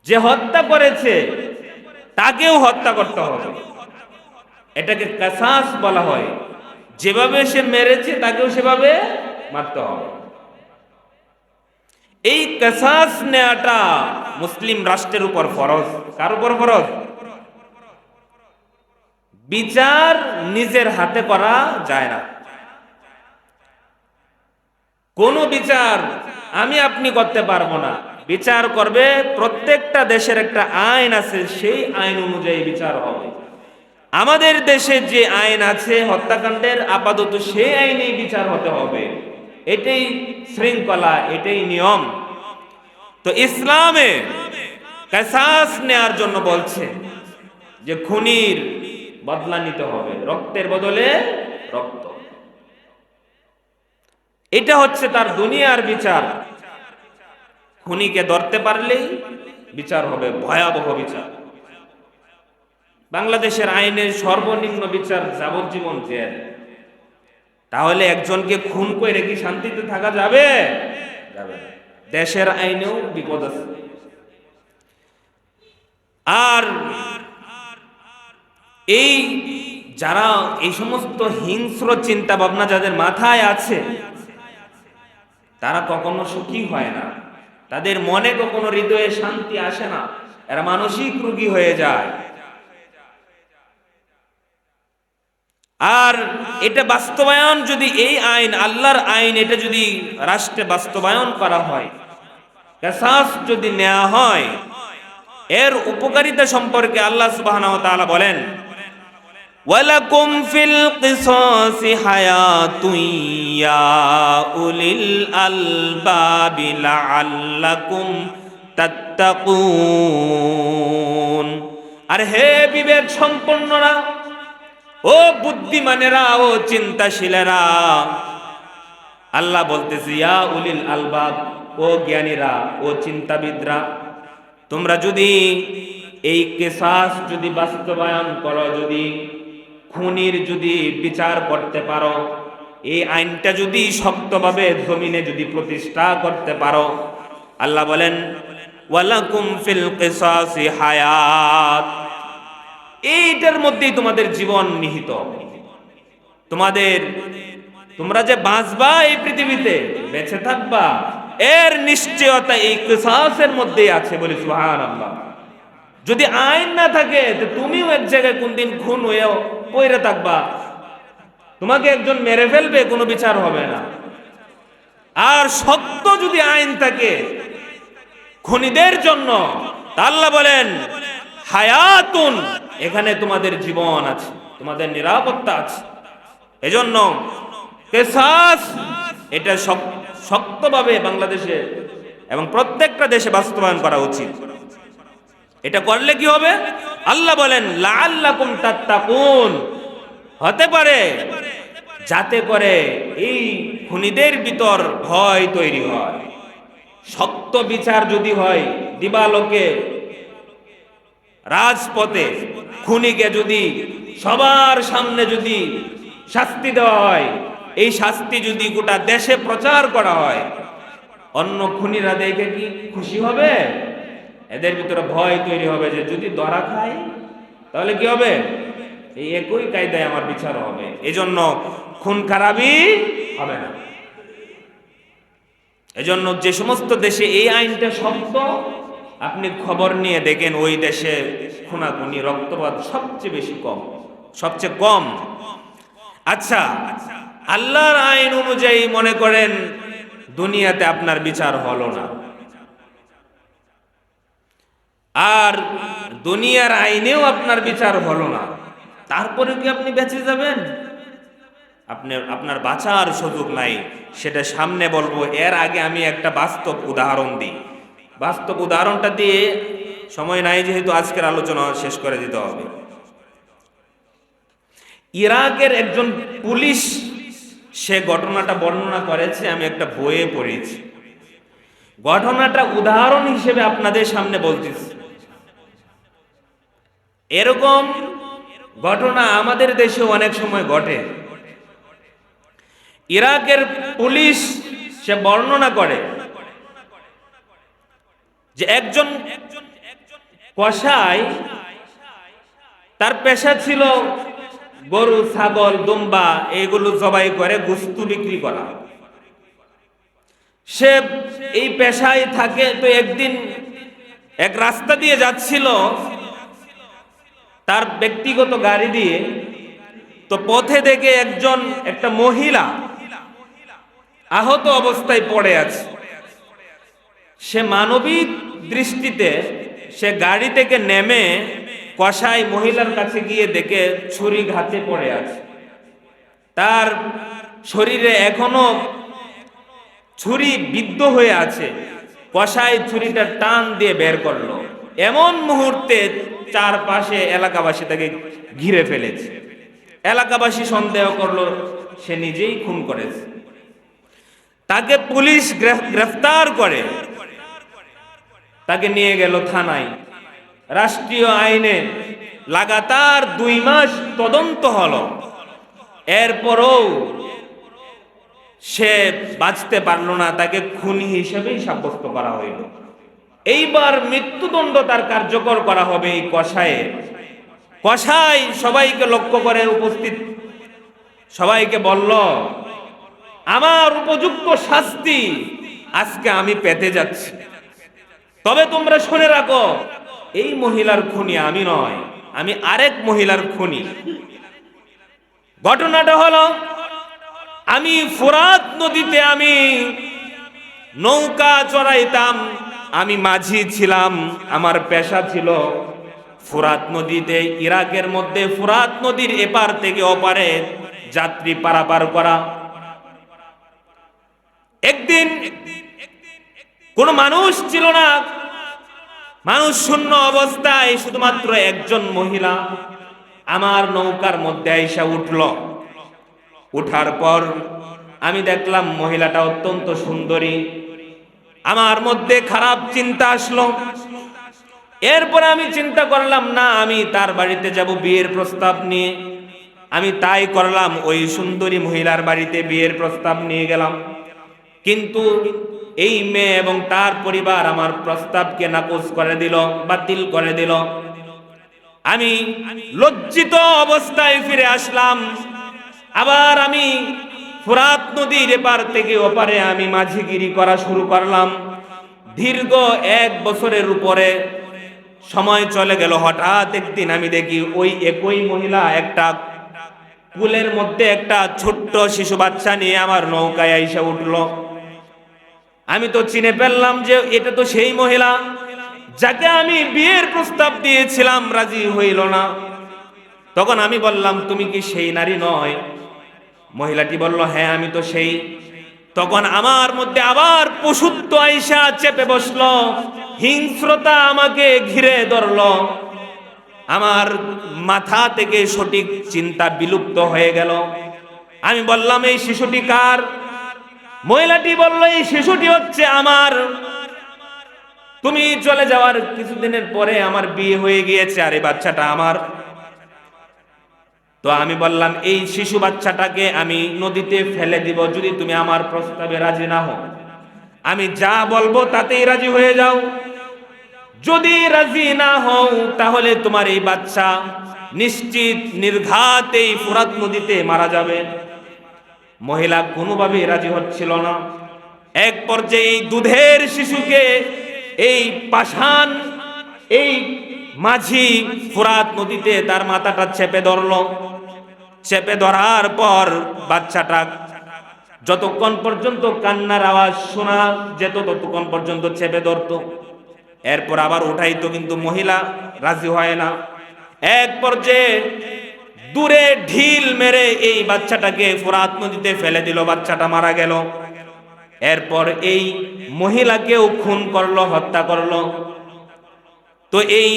Speaker 1: যে হত্যা করেছে তাকেও হত্যা করতে হবে। এটাকে কিসাস বলা হয়। যেভাবে সে মেরেছে তাকেও সেভাবে মারতে হবে। এই কিসাস নেওয়াটা মুসলিম রাষ্ট্রের উপর ফরজ। কার উপর ফরজ? বিচার নিজের হাতে করা যায় না। কোন বিচার আমি আপনি করতে পারবো না। বিচার করবে প্রত্যেকটা দেশের একটা আইন আছে, সেই আইন অনুযায়ী বিচার হবে। আমাদের দেশে যে আইন আছে হত্যাকাণ্ডের, আপাতত সেই আইনেই বিচার হতে হবে। এটাই শৃঙ্খলা, এটাই নিয়ম। তো ইসলামে কিসাস নেয়ার জন্য বলছে যে খুনির বদলা নিতে হবে, রক্তের বদলে রক্ত। এটা হচ্ছে তার দুনিয়ার বিচার। খুনিকে ধরতে পারলেই বিচার হবে, ভয়াবহ বিচার। বাংলাদেশের আইনের সর্বনিম্ন বিচার যাবজ্জীবন জেল। তাহলে একজনকে খুন করে কি শান্তিতে থাকা যাবে? যাবে না। দেশের আইনেও বিপদ আছে। আর এই যারা এই সমস্ত হিংস্র চিন্তা ভাবনা যাদের মাথায় আছে, তারা কখনো সুখী হয় না। তাদের মনে কখনো হৃদয়ে শান্তি আসে না। এরা মানসিক রোগী হয়ে যায়। আর এটা বাস্তবায়ন যদি এই আইন, আল্লাহর আইন, এটা যদি রাষ্ট্রে বাস্তবায়ন করা হয়, কিসাস যদি নেওয়া হয়, এর উপকারিতা সম্পর্কে আল্লাহ সুবহানাহু ওয়া তাআলা বলেন, ওয়ালাকুম ফিল কিসাসি হায়াতুন ইয়া উলিল আলবাবি লাআল্লাকুম তাত্তাকুন। আর হে বিবেক সম্পন্নরা, ও বুদ্ধিমানেরা, ও চিন্তাশীলেরা, আল্লাহ বলতেছে ইয়া উলিল আলবাব, ও জ্ঞানীরা, ও চিন্তাবিদরা, তোমরা যদি এই কিসাস যদি বাস্তবায়ন করো, যদি খুনির যদি বিচার করতে পারো, এই আইনটা যদি শক্তভাবে জমিনে যদি প্রতিষ্ঠা করতে পারো, আল্লাহ বলেন ওয়ালাকুম ফিল কিসাসি হায়াত, এইটার মধ্যেই তোমাদের জীবন নিহিত। তোমরা যে বাঁচবা এই পৃথিবীতে, বেঁচে থাকবা, এর নিশ্চয়তা এই কিসাসের মধ্যেই আছে। বলি সুবহানাল্লাহ। যদি আইন না থাকে তো তুমিও এক জায়গায় কোনদিন খুন হয়েও পড়ে থাকবা, তোমাকে একজন মেরে ফেলবে, কোনো বিচার হবে না। আর শক্ত যদি আইন থাকে খুনিদের জন্য, তা আল্লাহ বলেন হায়াতুন, এখানে তোমাদের জীবন আছে, তোমাদের নিরাপত্তা আছে। এজন্য কিসাস এটা শক্তভাবে বাংলাদেশে এবং প্রত্যেকটা দেশে বাস্তবায়ন করা উচিত। এটা করলে কি হবে? আল্লাহ বলেন লাআল্লাকুম তাত্তাকুন, হতে পারে যাতে করে এই খুনিদের ভিতর ভয় তৈরি হয়। শক্ত বিচার যদি হয়, দিবালোকে রাজপথে খুনিকে যদি সবার সামনে যদি শাস্তি দেওয়া হয়, এই শাস্তি যদি গোটা দেশে প্রচার করা হয়, অন্য খুনিরা দেখে কি খুশি হবে? এদের ভিতরে ভয় তৈরি হবে যে যদি ধরা খাই তাহলে কি হবে, এই একই কায়দায় আমার বিচার হবে। এজন্য খুন খারাপই হবে না। এজন্য যে সমস্ত দেশে এই আইনটা শক্ত, আপনি খবর নিয়ে দেখেন ওই দেশে খুনাখুনি, রক্তপাত সবচেয়ে কম। আচ্ছা, আল্লাহর আইন অনুযায়ী মনে করেন দুনিয়াতে আপনার বিচার হলো না, আর দুনিয়ার আইনেও আপনার বিচার হলো না, তারপরে কি আপনি বেঁচে যাবেন? আপনার বাঁচার সুযোগ নাই। সেটা সামনে বলবো, এর আগে আমি একটা বাস্তব উদাহরণ দিই। বাস্তব উদাহরণটা দিয়ে সময় নাই, যেহেতু আজকের আলোচনা শেষ করে দিতে হবে। ইরাকের একজন পুলিশ সে ঘটনাটা বর্ণনা করেছে, আমি একটা বইয়ে পড়েছি। ঘটনাটা উদাহরণ হিসেবে আপনাদের সামনে বলতেছি। এরকম ঘটনা আমাদের দেশে অনেক সময় ঘটে। ইরাকের পুলিশ সে বর্ণনা করে যে একজন কসাই তার পেশা ছিল গরু, ছাগল, দুম্বা এগুলো জবাই করে গোশত বিক্রি করা। সে এই পেশায় থাকে। তো একদিন এক রাস্তা দিয়ে যাচ্ছিল তার ব্যক্তিগত গাড়ি দিয়ে। তো পথে দেখে একটা মহিলা আহত অবস্থায় পড়ে আছে। সে মানবিক দৃষ্টিতে সে গাড়ি থেকে নেমে কসাই মহিলার কাছে গিয়ে দেখে ছুরি ঘাতে পড়ে আছে। তার শরীরে এখনো ছুরি বিদ্ধ হয়ে আছে। কসাই ছুরিটা টান দিয়ে বের করলো। এমন মুহূর্তে চারপাশে এলাকাবাসী তাকে ঘিরে ফেলেছে। এলাকাবাসী সন্দেহ করলো সে নিজেই খুন করেছে। তাকে পুলিশ গ্রেফতার করে তাকে নিয়ে গেল থানায়। রাষ্ট্রীয় আইনে লাগাতার 2 মাস তদন্ত হলো। এরপরও সে বাঁচতে পারল না। তাকে খুনি হিসেবেই সাব্যস্ত করা হইল। এইবার মৃত্যুদণ্ড তার কার্যকর করা হবে এই কসাইয়ের। কসাই সবাইকে লক্ষ্য করে উপস্থিত সবাইকে বলল, আমার উপযুক্ত শাস্তি আজকে আমি পেতে যাচ্ছি। তবে তোমরা শুনে রাখো, এই মহিলার খুনি আমি নয়, আমি আরেক মহিলার খুনি। ঘটনাটা হলো, আমি ফোরাত নদীতে আমি নৌকা চড়াইতাম। আমি মাঝি ছিলাম। আমার পেশা ছিল ফোরাত নদীতে, ইরাকের মধ্যে ফোরাত নদীর এপার থেকে ওপারে যাত্রী পারাপার করা। একদিন কোনো মানুষ ছিল না, মানুষ শূন্য অবস্থায় শুধুমাত্র একজন মহিলা আমার নৌকার মধ্যে আইসা উঠল। উঠার পর আমি দেখলাম মহিলাটা অত্যন্ত সুন্দরী। আমার মধ্যে খারাপ চিন্তা আসলো। এরপরে আমি চিন্তা করলাম, না, আমি তার বাড়িতে যাব বিয়ের প্রস্তাব নিয়ে। আমি তাই করলাম, ওই সুন্দরী মহিলার বাড়িতে বিয়ের প্রস্তাব নিয়ে গেলাম। কিন্তু এই মেয়ে এবং তার পরিবার আমার প্রস্তাবকে নাকচ করে দিল, বাতিল করে দিল। আমি লজ্জিত অবস্থায় ফিরে আসলাম। আবার আমি ফোরাত নদীর এপার থেকে ওপারে আমি মাঝিগিরি করা শুরু করলাম। দীর্ঘ 1 বছরের উপরে সময় চলে গেল। হঠাৎ একদিন আমি দেখি ওই একই মহিলা একটা কুলের মধ্যে একটা ছোট্ট শিশু বাচ্চা নিয়ে আমার নৌকায় আইসা উঠলো। আমি তো চিনে ফেললাম যে এটা তো সেই মহিলা যাকে আমি বিয়ের প্রস্তাব দিয়েছিলাম, রাজি হইল না। তখন আমি বললাম, তুমি কি সেই নারী নয়? মহিলাটি বলল, হ্যাঁ, আমি তো সেই। তখন আমার মধ্যে আবার পশুত্ব আইসা চেপে বসলো, হিংস্রতা আমাকে ঘিরে ধরলো। আমার মাথা থেকে সঠিক চিন্তা বিলুপ্ত হয়ে গেল। আমি বললাম, এই শিশুটি কার? মহিলাটি বলল, এই শিশুটি হচ্ছে আমার। তুমি চলে যাওয়ার কিছুদিনের পরে আমার বিয়ে হয়ে গিয়েছে, আর এই বাচ্চাটা আমার। তো আমি বললাম, এই শিশু বাচ্চাটাকে আমি নদীতে ফেলে দিব যদি তুমি আমার প্রস্তাবে রাজি না হও। আমি যা বলবো তাতেই রাজি হয়ে যাও। যদি রাজি না হও তাহলে তোমার এই বাচ্চা নিশ্চিত নির্ঘাত এই ফোরাত নদীতে মারা যাবে। মহিলা কোনোভাবেই রাজি হচ্ছিল না। এক পর্যায়ে এই দুধের শিশুকে এই পাষাণ এই মাঝি ফোরাত নদীতে তার মাথাটা চেপে ধরলো। চেপে ধরার পর বাচ্চাটা যতক্ষণ পর্যন্ত কান্নার আওয়াজ শোনা যেত ততক্ষণ পর্যন্ত চেপে ধরতো। এরপর আবার উঠাইতো, কিন্তু মহিলা রাজি হয় না। এক পর্যায়ে দূরে ঢিল মেরে এই বাচ্চাটাকে ফোরাত নদীতে ফেলে দিল। বাচ্চাটা মারা গেল। এরপর এই মহিলাকেও খুন করলো, হত্যা করলো। তো এই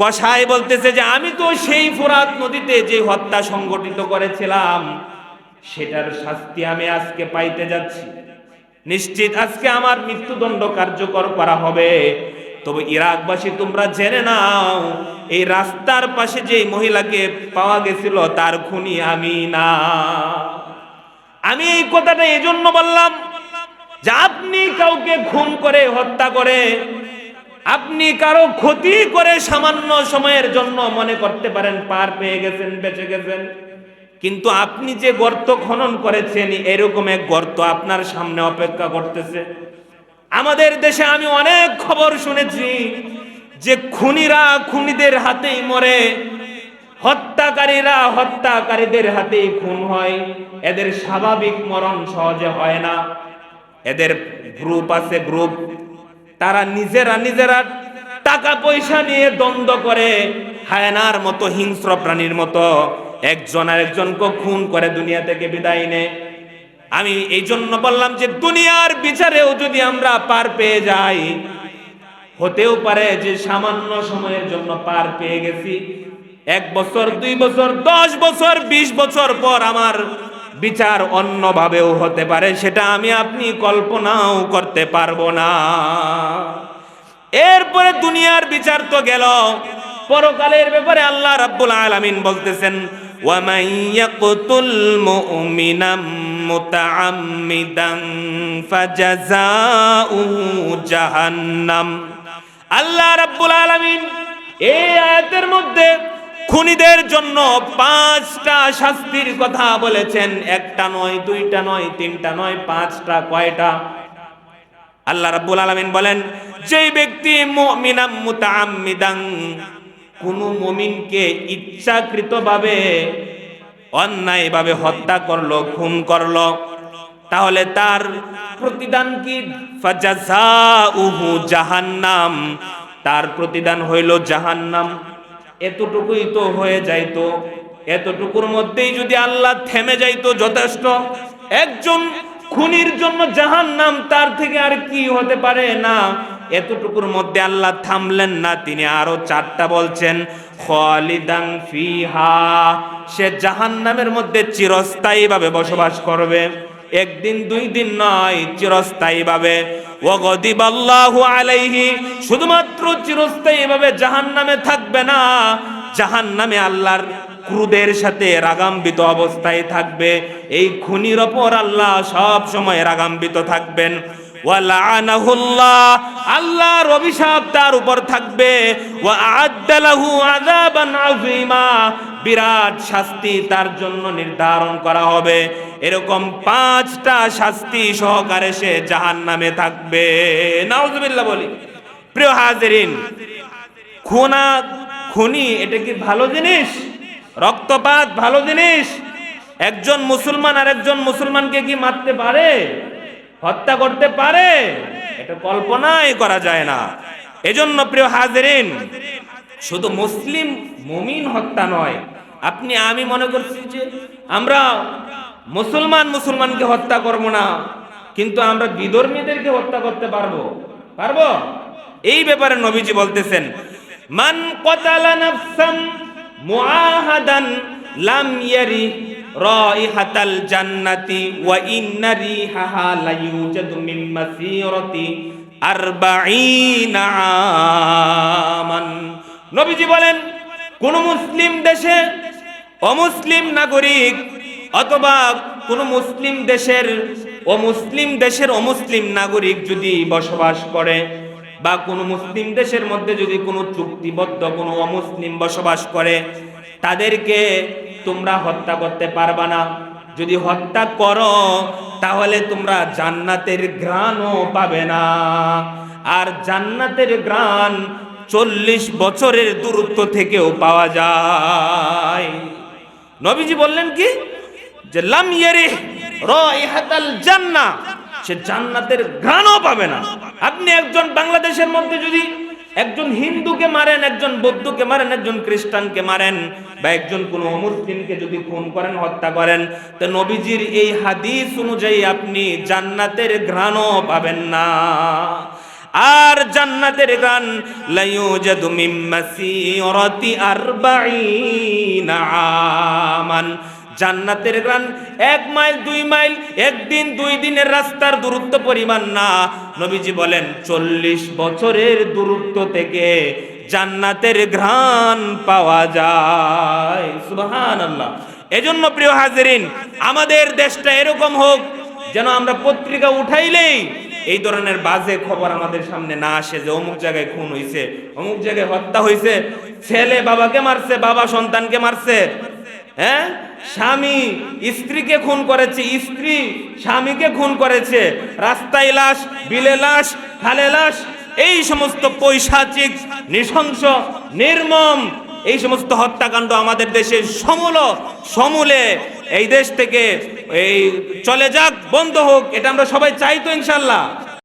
Speaker 1: কসাই বলতেছে যে আমি তো সেই ফোরাত নদীতে যে হত্যা সংগঠিত করেছিলাম সেটার শাস্তি আমি আজকে পাইতে যাচ্ছি। নিশ্চিত আজকে আমার মৃত্যুদণ্ড কার্যকর করা হবে। তবে ইরাকবাসী, তোমরা জেনে নাও, এই রাস্তার পাশে যে মহিলাকে পাওয়া গেছিল তার খুনি আমি না। আমি এই কথাটা এজন্য বললাম যে আপনি কাউকে খুন করে হত্যা করে আপনি কারো ক্ষতি করে সামান্য সময়ের জন্য মনে করতে পারেন পার পেয়ে গেছেন, বেঁচে গেছেন, কিন্তু আপনি যে গর্ত খনন করেছেন এরকম এক গর্ত আপনার সামনে অপেক্ষা করতেছে। আমাদের দেশে আমি অনেক খবর শুনেছি যে খুনিরা খুনিদের হাতেই মরে, হত্যাকারীরা হত্যাকারীদের হাতেই খুন হয়। এদের স্বাভাবিক মরণ সহজে হয় না। এদের গ্রুপ আছে, গ্রুপ, তারা নিজেরা টাকা পয়সা নিয়ে দ্বন্দ্ব করে, হায়নার মতো হিংস্র প্রাণীর মতো একজন আরেকজনকে খুন করে দুনিয়া থেকে বিদায় নেয়। আমি এই জন্য বললাম যে দুনিয়ার বিচারেও যদি আমরা পার পেয়ে যাই, হতেও পারে যে সামান্য সময়ের জন্য পার পেয়ে গেছি, 1 বছর 2 বছর 10 বছর 20 বছর পর আমার বিচার অন্যভাবেও হতে পারে, সেটা আমি আপনি কল্পনাও করতে পারবো না। এরপরে দুনিয়ার বিচার তো গেল, পরকালের ব্যাপারে আল্লাহ রাব্বুল আলামিন বলতেছেন, ওয়া মান ইয়াকতুল মুমিনা মুতাআম্মিদান ফাজাযাউহু জাহান্নাম। আল্লাহ রাব্বুল আলামিন এই আয়াতের মধ্যে খুনিদের জন্য 5টা শাস্তির কথা বলেছেন। 1টা নয়, 2টা নয়, 3টা নয়, 5টা। কয়টা? আল্লাহ রাব্বুল আলামিন বলেন, যেই ব্যক্তি মুমিনাম মুতাআম্মিদান, কোন মুমিনকে ইচ্ছাকৃতভাবে অন্যায়ভাবে হত্যা করলো, খুন করলো, তাহলে তার প্রতিদান কি? ফাজাযাউহু জাহান্নাম, তার প্রতিদান হইল জাহান্নাম। এতটুকুই তো হয়ে যাইতো, এতটুকুর মধ্যেই যদি আল্লাহ থেমে যাইতো যথেষ্ট। একজন খুনির জন্য জাহান্নাম, তার থেকে আর কি হতে পারে? না, এতটুকুর মধ্যে আল্লাহ থামলেন না, তিনি আরো 4টা বলছেন, খালিদান ফিহা, সে জাহান্নামের মধ্যে চিরস্থায়ীভাবে বসবাস করবে। 1 দিন 2 দিন নয়, চিরস্থায়ীভাবে। ওয়াগদিবাল্লাহু আলাইহি, শুধুমাত্র চিরস্থায়ীভাবে জাহান্নামে থাকবে না, জাহান্নামে আল্লাহর ক্রোধের সাথে রাগাম্বিত অবস্থায় থাকবে। এই খুনির ওপর আল্লাহ সব সময় রাগাম্বিত থাকবেন। ওয়া লাআনাহুল্লাহ, আল্লাহর অভিশাপ তার উপর থাকবে। ওয়া আ'আদ্দা লাহু আযাবান আযীমা, বিরাট শাস্তি তার জন্য নির্ধারণ করা হবে। এরকম 5টা শাস্তি সহকারে সে জাহান্নামে থাকবে। নাউজুবিল্লাহ বলি। প্রিয় হাজিরিন, খুনি এটা কি ভালো জিনিস? রক্তপাত ভালো জিনিস? একজন মুসলমান আর একজন মুসলমানকে কি মারতে পারে, হত্যা করতে পারে? এটা কল্পনাই করা যায় না। এজন্য প্রিয় হাজিরিন, শুধু মুসলিম মুমিন হত্যা নয়, আপনি আমি মনে করছি যে আমরা মুসলমানকে হত্যা করব না, কিন্তু আমরা বিধর্মীদেরকে হত্যা করতে পারবো? এই ব্যাপারে নবীজি বলতেছেন, মান কতালা নাফসান মুআহাদান লাম ইয়ারি রাইহাতাল জান্নাতি ওয়া ইন্না রিহাহা লা ইউজাদু মিন মাসিরাতি 40 আমান। নবীজি বলেন, কোন মুসলিম দেশে অমুসলিম নাগরিক, অথবা কোন মুসলিম দেশের অমুসলিম নাগরিক যদি বসবাস করে, বা কোন মুসলিম দেশের মধ্যে যদি কোনো চুক্তিবদ্ধ কোনো অমুসলিম বসবাস করে, তাদেরকে তোমরা হত্যা করতে পারবা না। যদি হত্যা করো তাহলে তোমরা জান্নাতের ঘ্রাণও পাবে না। আর জান্নাতের ঘ্রাণ 40 বছরের দূরত্ব থেকেও পাওয়া যায়। নবীজি বললেন কি, যে লাম ইয়ারিহ রাইহাতাল জান্নাহ, সে জান্নাতের ঘ্রাণও পাবে না। আপনি একজন বাংলাদেশের মধ্যে যদি একজন হিন্দুকে মারেন, একজন বৌদ্ধকে মারেন, একজন খ্রিস্টানকে মারেন, বা একজন কোন অমুসলিমকে যদি খুন করেন, হত্যা করেন, তো নবীজির এই হাদিস অনুযায়ী আপনি জান্নাতের ঘ্রাণও পাবেন না। আর জান্নাতের ঘ্রাণ লা ইউজাদু মিন মাসিরাতি 40 আমান, জান্নাতের ঘ্রাণ 1 মাইল 2 মাইল, 1 দিন 2 দিনের রাস্তার দূরত্ব পরিমাণ না। নবীজি বলেন 40 বছরের দূরত্ব থেকে জান্নাতের ঘ্রাণ পাওয়া যায়। সুবহানাল্লাহ। এজন্য প্রিয় হাজিরিন, আমাদের দেশটা এরকম হোক যেন আমরা পত্রিকা উঠাইলেই এই ধরনের বাজে খবর আমাদের সামনে না আসে যে অমুক জায়গায় খুন হইছে, অমুক জায়গায় হত্যা হইছে, ছেলে বাবাকে মারছে, বাবা সন্তানকে মারছে, হ্যাঁ, স্বামী স্ত্রীকে খুন করেছে, স্ত্রী স্বামীকে খুন করেছে, রাস্তায় লাশ, বিলে লাশ, খালে লাশ, এই সমস্ত পৈশাচিক নৃশংস নির্মম এই সমস্ত হত্যাকাণ্ড আমাদের দেশে সমূলে এই দেশ থেকে এই চলে যাক, বন্ধ হোক, এটা আমরা সবাই চাই তো ইনশাল্লাহ।